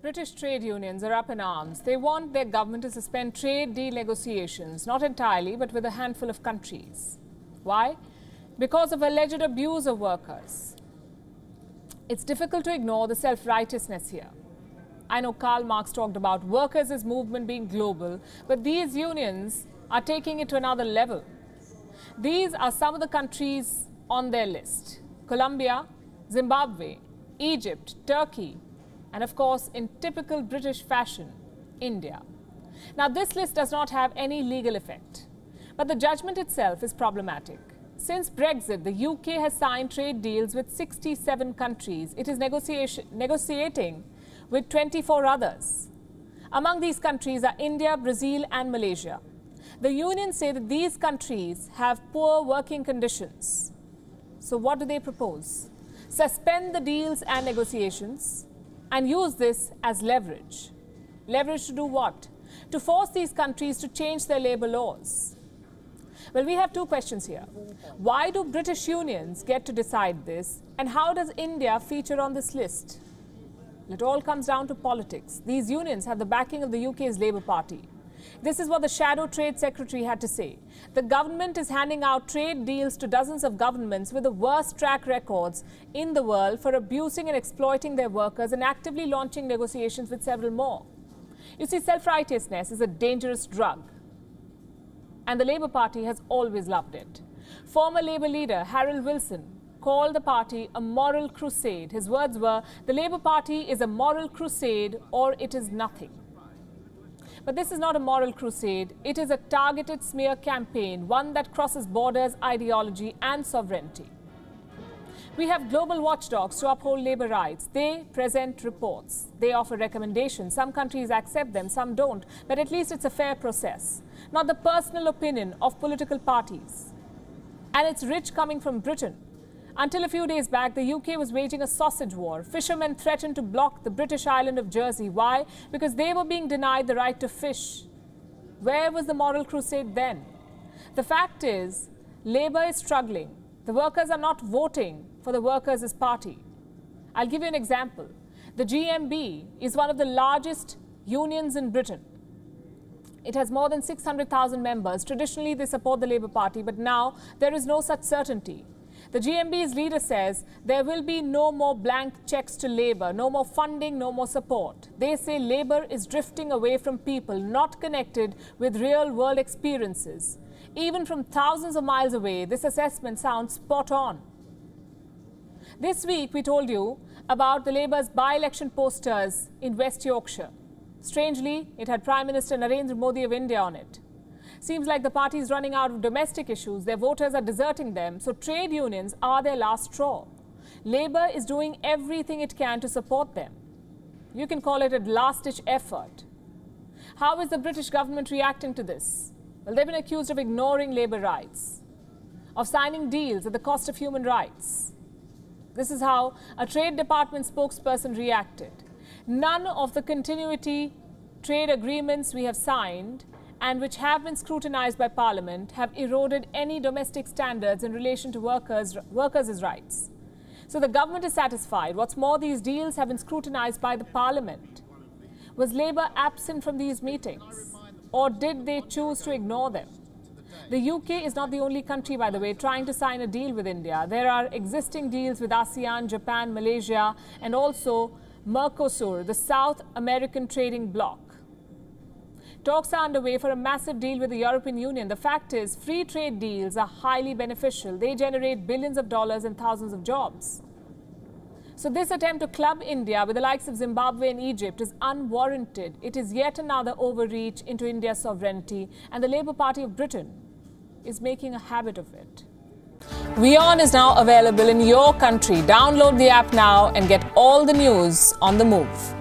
British trade unions are up in arms. They want their government to suspend trade deal negotiations, not entirely, but with a handful of countries. Why? Because of alleged abuse of workers. It's difficult to ignore the self-righteousness here. I know Karl Marx talked about workers' as movement being global, but these unions are taking it to another level. These are some of the countries on their list: Colombia, Zimbabwe, Egypt, Turkey, and of course, in typical British fashion, India. Now, this list does not have any legal effect, but the judgment itself is problematic. Since Brexit, the UK has signed trade deals with 67 countries. It is negotiating with 24 others. Among these countries are India, Brazil, and Malaysia. The unions say that these countries have poor working conditions. So what do they propose? Suspend the deals and negotiations and use this as leverage. Leverage to do what? To force these countries to change their labour laws. Well, we have two questions here. Why do British unions get to decide this, and how does India feature on this list? It all comes down to politics. These unions have the backing of the UK's Labour Party. This is what the Shadow Trade Secretary had to say. The government is handing out trade deals to dozens of governments with the worst track records in the world for abusing and exploiting their workers and actively launching negotiations with several more. You see, self-righteousness is a dangerous drug, and the Labour Party has always loved it. Former Labour leader Harold Wilson called the party a moral crusade. His words were, "The Labour Party is a moral crusade or it is nothing." But this is not a moral crusade. It is a targeted smear campaign, one that crosses borders, ideology and sovereignty. We have global watchdogs to uphold labour rights. They present reports. They offer recommendations. Some countries accept them, some don't. But at least it's a fair process, not the personal opinion of political parties. And it's rich coming from Britain. Until a few days back, the UK was waging a sausage war. Fishermen threatened to block the British island of Jersey. Why? Because they were being denied the right to fish. Where was the moral crusade then? The fact is, Labour is struggling. The workers are not voting for the Workers' Party. I'll give you an example. The GMB is one of the largest unions in Britain. It has more than 600,000 members. Traditionally, they support the Labour Party, but now there is no such certainty. The GMB's leader says there will be no more blank checks to Labour, no more funding, no more support. They say Labour is drifting away from people, not connected with real-world experiences. Even from thousands of miles away, this assessment sounds spot on. This week, we told you about the Labour's by-election posters in West Yorkshire. Strangely, it had Prime Minister Narendra Modi of India on it. Seems like the party is running out of domestic issues. Their voters are deserting them, so trade unions are their last straw. Labour is doing everything it can to support them. You can call it a last-ditch effort. How is the British government reacting to this? Well, they've been accused of ignoring labour rights, of signing deals at the cost of human rights. This is how a Trade Department spokesperson reacted. None of the continuity trade agreements we have signed and which have been scrutinized by Parliament have eroded any domestic standards in relation to workers' rights. So the government is satisfied. What's more, these deals have been scrutinized by the Parliament. Was Labour absent from these meetings, or did they choose to ignore them? The UK is not the only country, by the way, trying to sign a deal with India. There are existing deals with ASEAN, Japan, Malaysia, and also Mercosur, the South American trading bloc. Talks are underway for a massive deal with the European Union. The fact is, free trade deals are highly beneficial. They generate billions of dollars and thousands of jobs. So this attempt to club India with the likes of Zimbabwe and Egypt is unwarranted. It is yet another overreach into India's sovereignty, and the Labour Party of Britain is making a habit of it. WION is now available in your country. Download the app now and get all the news on the move.